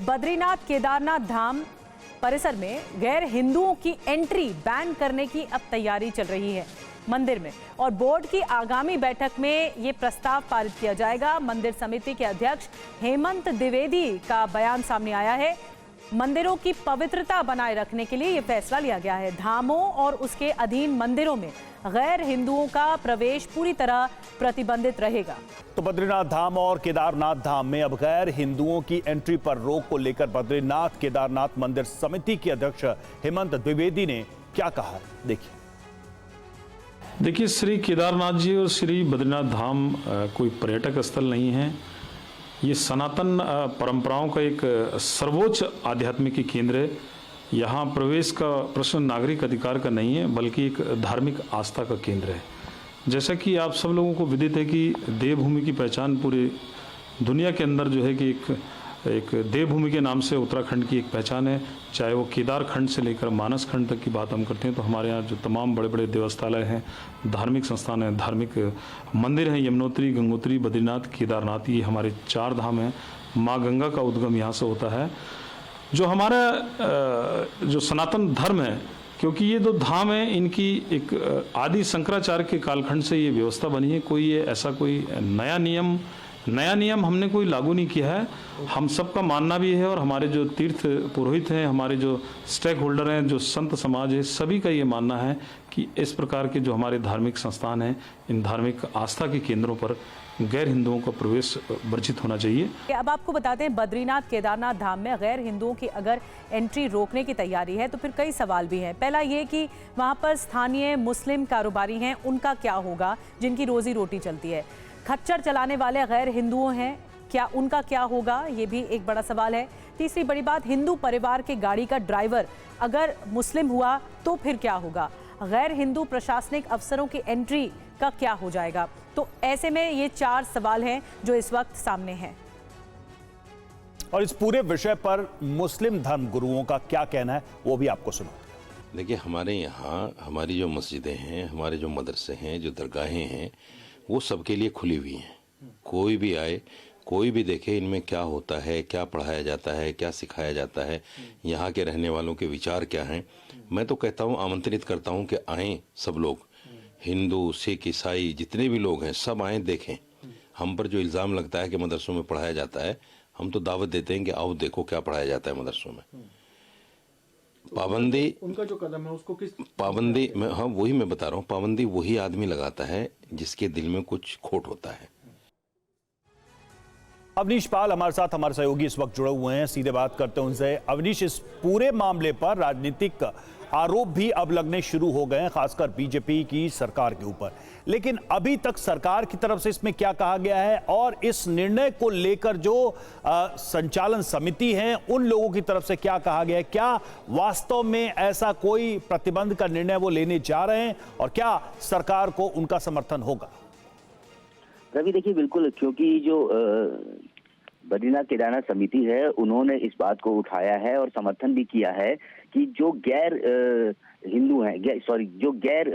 बद्रीनाथ केदारनाथ धाम परिसर में गैर हिंदुओं की एंट्री बैन करने की अब तैयारी चल रही है मंदिर में, और बोर्ड की आगामी बैठक में ये प्रस्ताव पारित किया जाएगा। मंदिर समिति के अध्यक्ष हेमंत द्विवेदी का बयान सामने आया है। मंदिरों की पवित्रता बनाए रखने के लिए ये फैसला लिया गया है। धामों और उसके अधीन मंदिरों में गैर हिंदुओं का प्रवेश पूरी तरह प्रतिबंधित रहेगा। तो बद्रीनाथ धाम और केदारनाथ धाम में अब गैर हिंदुओं की एंट्री पर रोक को लेकर बद्रीनाथ केदारनाथ मंदिर समिति के अध्यक्ष हेमंत द्विवेदी ने क्या कहा, देखिए श्री केदारनाथ जी और श्री बद्रीनाथ धाम कोई पर्यटक स्थल नहीं है। ये सनातन परंपराओं का एक सर्वोच्च आध्यात्मिक केंद्र है। यहाँ प्रवेश का प्रश्न नागरिक अधिकार का नहीं है, बल्कि एक धार्मिक आस्था का केंद्र है। जैसा कि आप सब लोगों को विदित है कि देवभूमि की पहचान पूरे दुनिया के अंदर जो है कि एक देवभूमि के नाम से उत्तराखंड की एक पहचान है। चाहे वो केदार खंड से लेकर मानस खंड तक की बात हम करते हैं तो हमारे यहाँ जो तमाम बड़े बड़े देवस्थालय हैं, धार्मिक संस्थान हैं, धार्मिक मंदिर हैं, यमुनोत्री, गंगोत्री, बद्रीनाथ, केदारनाथ, ये हमारे 4 धाम हैं। माँ गंगा का उद्गम यहाँ से होता है। जो हमारा जो सनातन धर्म है, क्योंकि ये 2 धाम हैं, इनकी एक आदि शंकराचार्य के कालखंड से ये व्यवस्था बनी है। कोई ये ऐसा कोई नया नियम हमने कोई लागू नहीं किया है। हम सबका मानना भी है और हमारे जो तीर्थ पुरोहित हैं, हमारे जो स्टेक होल्डर हैं, जो संत समाज है, सभी का ये मानना है कि इस प्रकार के जो हमारे धार्मिक संस्थान हैं, इन धार्मिक आस्था के केंद्रों पर गैर हिंदुओं का प्रवेश वर्जित होना चाहिए। अब आपको बताते हैं, बद्रीनाथ केदारनाथ धाम में गैर हिंदुओं की अगर एंट्री रोकने की तैयारी है तो फिर कई सवाल भी हैं। पहला ये कि वहाँ पर स्थानीय मुस्लिम कारोबारी हैं, उनका क्या होगा, जिनकी रोजी रोटी चलती है। खच्चर चलाने वाले गैर हिंदुओं हैं, क्या उनका क्या होगा, ये भी एक बड़ा सवाल है। तीसरी बड़ी बात, हिंदू परिवार के गाड़ी का ड्राइवर अगर मुस्लिम हुआ तो फिर क्या होगा। गैर हिंदू प्रशासनिक अफसरों की एंट्री का क्या हो जाएगा। तो ऐसे में ये 4 सवाल हैं जो इस वक्त सामने हैं। और इस पूरे विषय पर मुस्लिम धर्म गुरुओं का क्या कहना है वो भी आपको सुना। देखिए, हमारे यहाँ हमारी जो मस्जिदें हैं, हमारे जो मदरसे हैं, जो दरगाहें हैं, वो सबके लिए खुली हुई हैं। कोई भी आए, कोई भी देखे इनमें क्या होता है, क्या पढ़ाया जाता है, क्या सिखाया जाता है, यहाँ के रहने वालों के विचार क्या हैं। मैं तो कहता हूँ, आमंत्रित करता हूँ कि आएँ सब लोग, हिंदू, सिख, ईसाई, जितने भी लोग हैं, सब आएँ, देखें। हम पर जो इल्ज़ाम लगता है कि मदरसों में पढ़ाया जाता है, हम तो दावत देते हैं कि आओ देखो क्या पढ़ाया जाता है मदरसों में। पाबंदी, उनका जो कदम है उसको किस पाबंदी में, हाँ वही मैं बता रहा हूँ, पाबंदी वही आदमी लगाता है जिसके दिल में कुछ खोट होता है। अवनीश पाल हमारे साथ, हमारे सहयोगी इस वक्त जुड़े हुए हैं, सीधे बात करते हैं उनसे। अवनीश, इस पूरे मामले पर राजनीतिक आरोप भी अब लगने शुरू हो गए हैं, खासकर बीजेपी की सरकार के ऊपर, लेकिन अभी तक सरकार की तरफ से इसमें क्या कहा गया है और इस निर्णय को लेकर जो संचालन समिति है उन लोगों की तरफ से क्या कहा गया है? क्या वास्तव में ऐसा कोई प्रतिबंध का निर्णय वो लेने जा रहे हैं और क्या सरकार को उनका समर्थन होगा? रवि, देखिए बिल्कुल, क्योंकि जो बद्रीनाथ केदारनाथ समिति है उन्होंने इस बात को उठाया है और समर्थन भी किया है कि जो गैर हिंदू हैं, जो गैर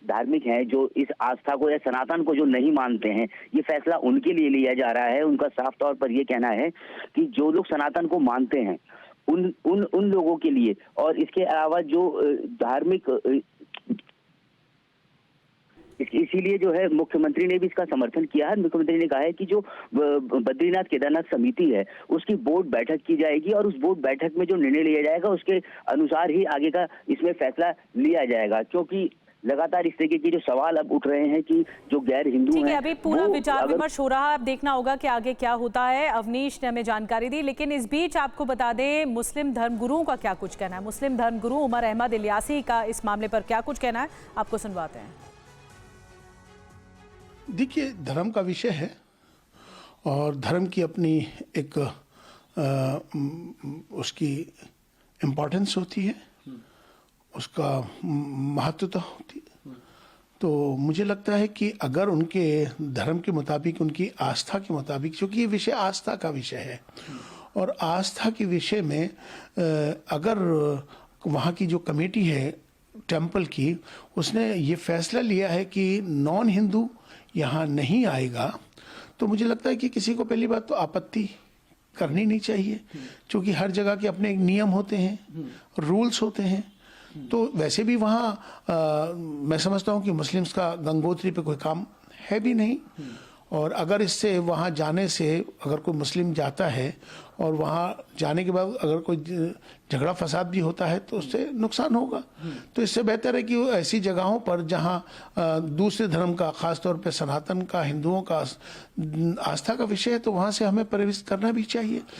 धार्मिक हैं, जो इस आस्था को या सनातन को जो नहीं मानते हैं, ये फैसला उनके लिए लिया जा रहा है। उनका साफ तौर पर ये कहना है कि जो लोग सनातन को मानते हैं उन लोगों के लिए, और इसके अलावा जो धार्मिक, इसीलिए जो है मुख्यमंत्री ने भी इसका समर्थन किया है। मुख्यमंत्री ने कहा है कि जो बद्रीनाथ केदारनाथ समिति है उसकी बोर्ड बैठक की जाएगी और उस बोर्ड बैठक में जो निर्णय लिया जाएगा उसके अनुसार ही आगे का इसमें फैसला लिया जाएगा। क्योंकि लगातार इस तरीके के जो सवाल अब उठ रहे हैं कि जो गैर हिंदू हैं, अभी पूरा विचार विमर्श हो रहा है, अब देखना होगा कि आगे क्या होता है। अवनीश ने हमें जानकारी दी, लेकिन इस बीच आपको बता दें मुस्लिम धर्मगुरुओं का क्या कुछ कहना है। मुस्लिम धर्मगुरु उमर अहमद इलियासी का इस मामले पर क्या कुछ कहना है, आपको सुनवाते हैं। देखिए, धर्म का विषय है और धर्म की अपनी एक उसकी इम्पोर्टेंस होती है, उसका महत्वता होती है। तो मुझे लगता है कि अगर उनके धर्म के मुताबिक, उनकी आस्था के मुताबिक, क्योंकि ये विषय आस्था का विषय है और आस्था के विषय में अगर वहाँ की जो कमेटी है टेम्पल की, उसने ये फैसला लिया है कि नॉन हिंदू यहाँ नहीं आएगा, तो मुझे लगता है कि किसी को पहली बात तो आपत्ति करनी नहीं चाहिए, क्योंकि हर जगह के अपने एक नियम होते हैं, रूल्स होते हैं। तो वैसे भी वहाँ मैं समझता हूँ कि मुस्लिम्स का गंगोत्री पे कोई काम है भी नहीं, और अगर इससे वहाँ जाने से अगर कोई मुस्लिम जाता है और वहाँ जाने के बाद अगर कोई झगड़ा फसाद भी होता है तो उससे नुकसान होगा। तो इससे बेहतर है कि वो ऐसी जगहों पर जहाँ दूसरे धर्म का, खास तौर पे सनातन का, हिंदुओं का आस्था का विषय है, तो वहाँ से हमें परहेज करना भी चाहिए।